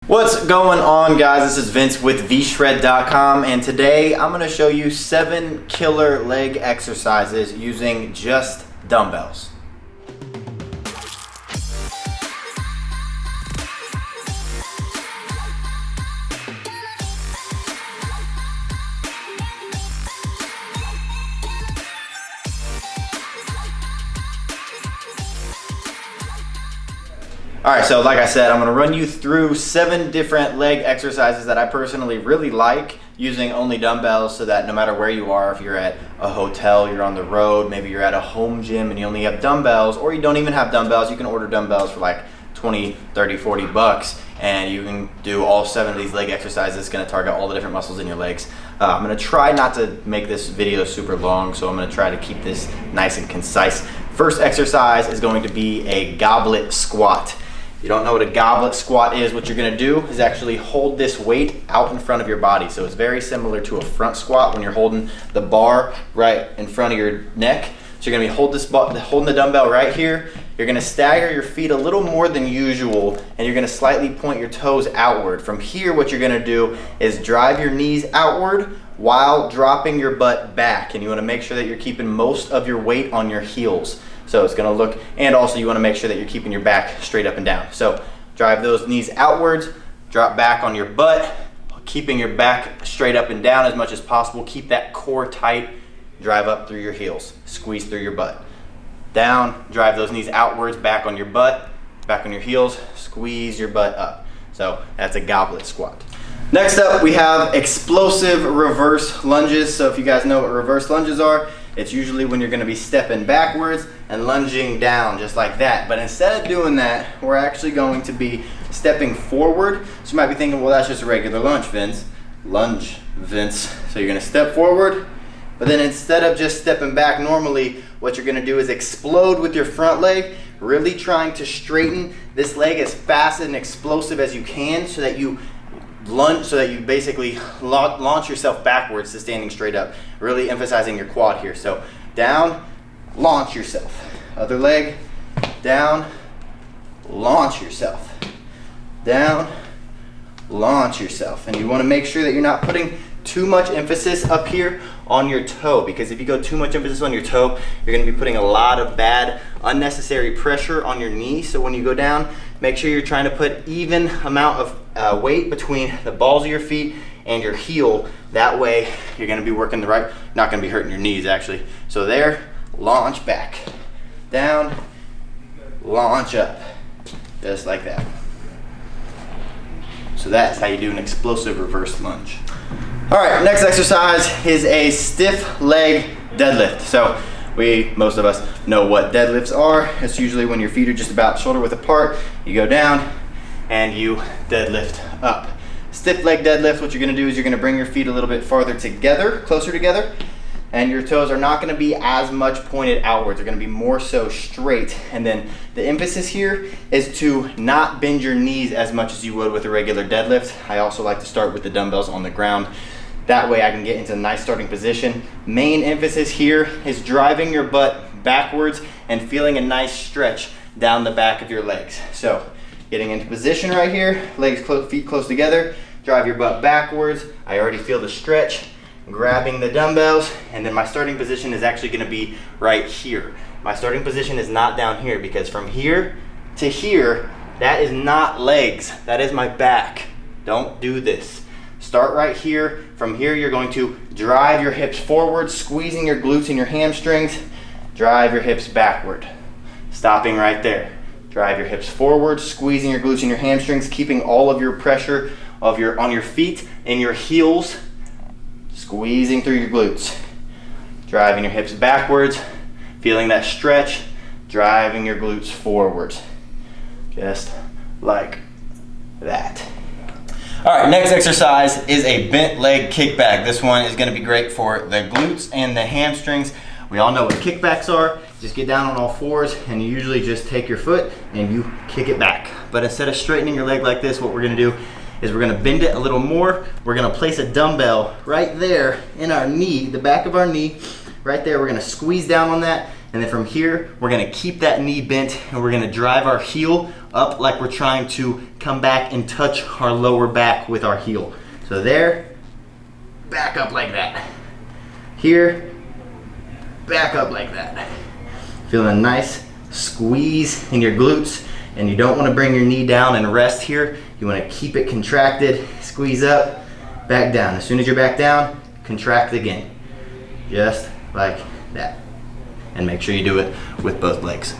What's going on, guys? This is Vince with vshred.com, and today I'm going to show you 7 killer leg exercises using just dumbbells. Alright, so like I said, I'm going to run you through 7 different leg exercises that I personally really like using only dumbbells, so that no matter where you are, if you're at a hotel, you're on the road, maybe you're at a home gym and you only have dumbbells, or you don't even have dumbbells, you can order dumbbells for like 20, 30, 40 bucks, and you can do all 7 of these leg exercises. It's going to target all the different muscles in your legs. I'm going to try not to make this video super long, so I'm going to try to keep this nice and concise. First exercise is going to be a goblet squat. If you don't know what a goblet squat is, what you're going to do is actually hold this weight out in front of your body. So it's very similar to a front squat when you're holding the bar right in front of your neck. So you're going to be holding the dumbbell right here. You're going to stagger your feet a little more than usual, and you're going to slightly point your toes outward. From here, what you're going to do is drive your knees outward while dropping your butt back. And you want to make sure that you're keeping most of your weight on your heels. So it's going to look, and also you want to make sure that you're keeping your back straight up and down. So drive those knees outwards, drop back on your butt, keeping your back straight up and down as much as possible. Keep that core tight, drive up through your heels, squeeze through your butt. Down, drive those knees outwards, back on your butt, back on your heels, squeeze your butt up. So that's a goblet squat. Next up, we have explosive reverse lunges. So if you guys know what reverse lunges are, it's usually when you're going to be stepping backwards and lunging down just like that. But instead of doing that, we're actually going to be stepping forward. So you might be thinking, well, that's just a regular lunge, Vince. Lunge, Vince. So you're going to step forward, but then instead of just stepping back normally, what you're going to do is explode with your front leg, really trying to straighten this leg as fast and explosive as you can, so that you lunge, so that you basically launch yourself backwards to standing straight up, really emphasizing your quad here. So down, launch yourself. Other leg, down, launch yourself. Down, launch yourself. And you want to make sure that you're not putting too much emphasis up here on your toe, because if you go too much emphasis on your toe, you're going to be putting a lot of bad, unnecessary pressure on your knee. So when you go down, make sure you're trying to put even amount of weight between the balls of your feet and your heel. That way you're going to be working the right, not going to be hurting your knees actually. So there, launch back, down, launch up, just like that. So that's how you do an explosive reverse lunge. All right, next exercise is a stiff leg deadlift. So most of us know what deadlifts are. It's usually when your feet are just about shoulder width apart, you go down and you deadlift up. Stiff leg deadlift, what you're gonna do is you're gonna bring your feet a little bit farther together, closer together, and your toes are not gonna be as much pointed outwards. They're gonna be more so straight. And then the emphasis here is to not bend your knees as much as you would with a regular deadlift. I also like to start with the dumbbells on the ground. That way I can get into a nice starting position. Main emphasis here is driving your butt backwards and feeling a nice stretch down the back of your legs. So getting into position right here, legs close, feet close together, drive your butt backwards. I already feel the stretch, grabbing the dumbbells, and then my starting position is actually gonna be right here. My starting position is not down here, because from here to here, that is not legs, that is my back. Don't do this. Start right here. From here, you're going to drive your hips forward, squeezing your glutes and your hamstrings. Drive your hips backward. Stopping right there. Drive your hips forward, squeezing your glutes and your hamstrings, keeping all of your pressure on your feet and your heels, squeezing through your glutes. Driving your hips backwards, feeling that stretch, driving your glutes forwards. Just like that. All right, next exercise is a bent leg kickback. This one is gonna be great for the glutes and the hamstrings. We all know what kickbacks are. Just get down on all fours, and you usually just take your foot and you kick it back. But instead of straightening your leg like this, what we're gonna do is we're gonna bend it a little more. We're gonna place a dumbbell right there in our knee, the back of our knee, right there. We're gonna squeeze down on that And then from here, we're gonna keep that knee bent and we're gonna drive our heel up like we're trying to come back and touch our lower back with our heel. So there, back up like that. Here, back up like that. Feeling a nice squeeze in your glutes, and you don't wanna bring your knee down and rest here. You wanna keep it contracted, squeeze up, back down. As soon as you're back down, contract again. Just like that. And make sure you do it with both legs.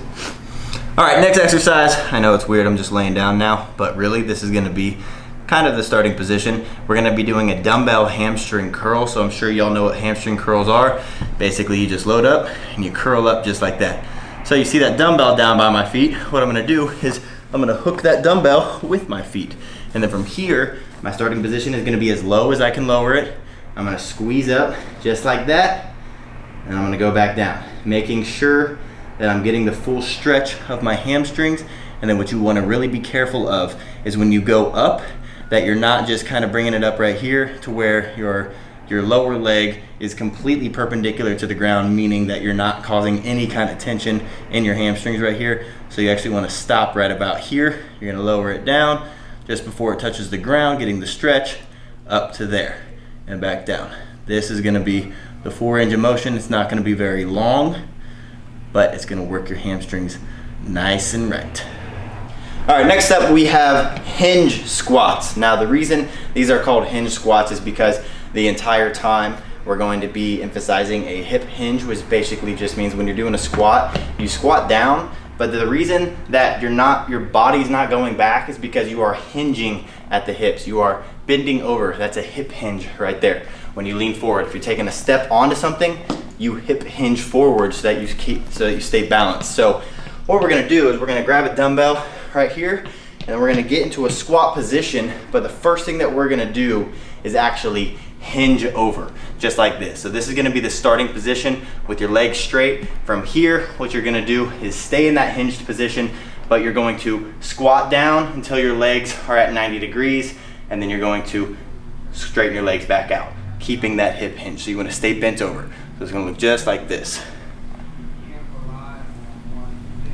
All right, next exercise. I know it's weird, I'm just laying down now, but really this is gonna be kind of the starting position. We're gonna be doing a dumbbell hamstring curl, so I'm sure y'all know what hamstring curls are. Basically, you just load up and you curl up just like that. So you see that dumbbell down by my feet. What I'm gonna do is I'm gonna hook that dumbbell with my feet. And then from here, my starting position is gonna be as low as I can lower it. I'm gonna squeeze up just like that, and I'm gonna go back down, making sure that I'm getting the full stretch of my hamstrings. And then what you wanna really be careful of is when you go up, that you're not just kind of bringing it up right here to where your lower leg is completely perpendicular to the ground, meaning that you're not causing any kind of tension in your hamstrings right here. So you actually wanna stop right about here. You're gonna lower it down just before it touches the ground, getting the stretch up to there and back down. This is gonna be the full range of motion. It's not gonna be very long, but it's gonna work your hamstrings nice and right. All right, next up we have hinge squats. Now the reason these are called hinge squats is because the entire time we're going to be emphasizing a hip hinge, which basically just means when you're doing a squat, you squat down, but the reason that your body's not going back is because you are hinging at the hips. You are bending over. That's a hip hinge right there. When you lean forward, if you're taking a step onto something, you hip hinge forward so that you stay balanced. So what we're gonna do is we're gonna grab a dumbbell right here, and we're gonna get into a squat position, but the first thing that we're gonna do is actually hinge over, just like this. So this is gonna be the starting position with your legs straight. From here, what you're gonna do is stay in that hinged position, but you're going to squat down until your legs are at 90 degrees, and then you're going to straighten your legs back out, keeping that hip hinge. So you wanna stay bent over. So it's gonna look just like this.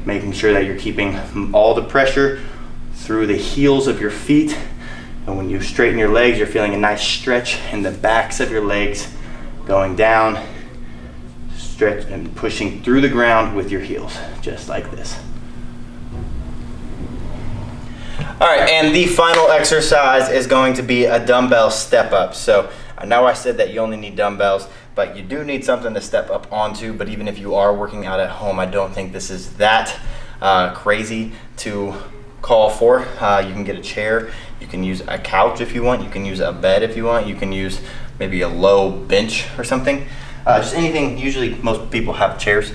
Making sure that you're keeping all the pressure through the heels of your feet. And when you straighten your legs, you're feeling a nice stretch in the backs of your legs, going down, stretch and pushing through the ground with your heels, just like this. All right, and the final exercise is going to be a dumbbell step up. So I know I said that you only need dumbbells, but you do need something to step up onto. But even if you are working out at home, I don't think this is that crazy to call for. You can get a chair, you can use a couch if you want, you can use a bed if you want, you can use maybe a low bench or something. Just anything. Usually most people have chairs.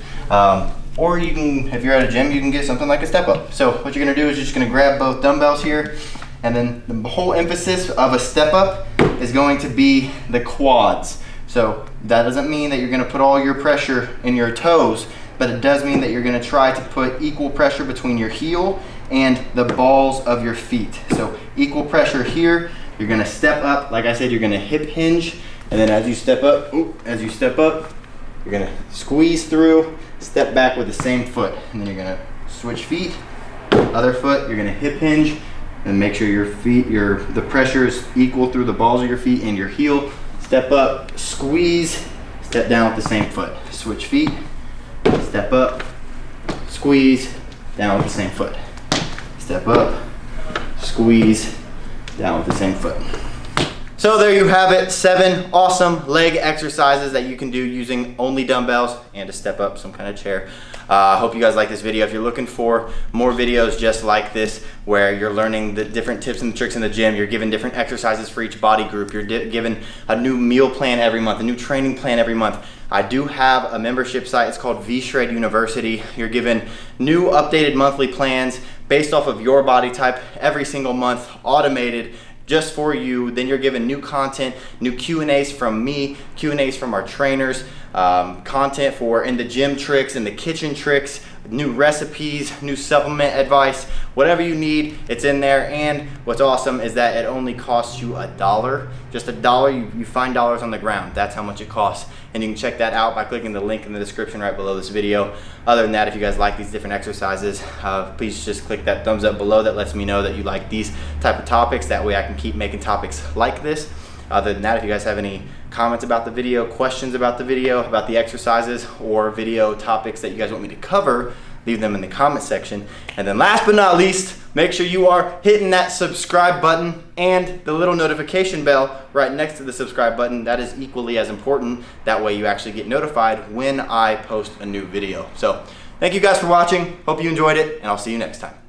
Or you can, if you're at a gym, you can get something like a step up. So what you're gonna do is you're just gonna grab both dumbbells here, and then the whole emphasis of a step up is going to be the quads. So that doesn't mean that you're gonna put all your pressure in your toes, but it does mean that you're gonna try to put equal pressure between your heel and the balls of your feet. So equal pressure here. You're gonna step up, like I said, you're gonna hip hinge, and then as you step up, you're gonna squeeze through, step back with the same foot, and then you're gonna switch feet, other foot, you're gonna hip hinge, and make sure your feet, the pressure is equal through the balls of your feet and your heel. Step up, squeeze, step down with the same foot. Switch feet, step up, squeeze, down with the same foot. Step up, squeeze, down with the same foot. So there you have it, 7 awesome leg exercises that you can do using only dumbbells and a step up, some kind of chair. I hope you guys like this video. If you're looking for more videos just like this, where you're learning the different tips and tricks in the gym, you're given different exercises for each body group, you're given a new meal plan every month, a new training plan every month. I do have a membership site, it's called V-Shred University. You're given new updated monthly plans based off of your body type every single month, automated, just for you. Then you're given new content, new Q&As from me, Q&As from our trainers, content for in the gym tricks and the kitchen tricks, new recipes, new supplement advice, whatever you need, it's in there. And what's awesome is that it only costs you $1. Just $1, you find dollars on the ground. That's how much it costs. And you can check that out by clicking the link in the description right below this video. Other than that, if you guys like these different exercises, please just click that thumbs up below. That lets me know that you like these type of topics. That way I can keep making topics like this. Other than that, if you guys have any comments about the video, questions about the video, about the exercises, or video topics that you guys want me to cover, leave them in the comment section. And then last but not least, make sure you are hitting that subscribe button and the little notification bell right next to the subscribe button. That is equally as important. That way you actually get notified when I post a new video. So thank you guys for watching. Hope you enjoyed it, and I'll see you next time.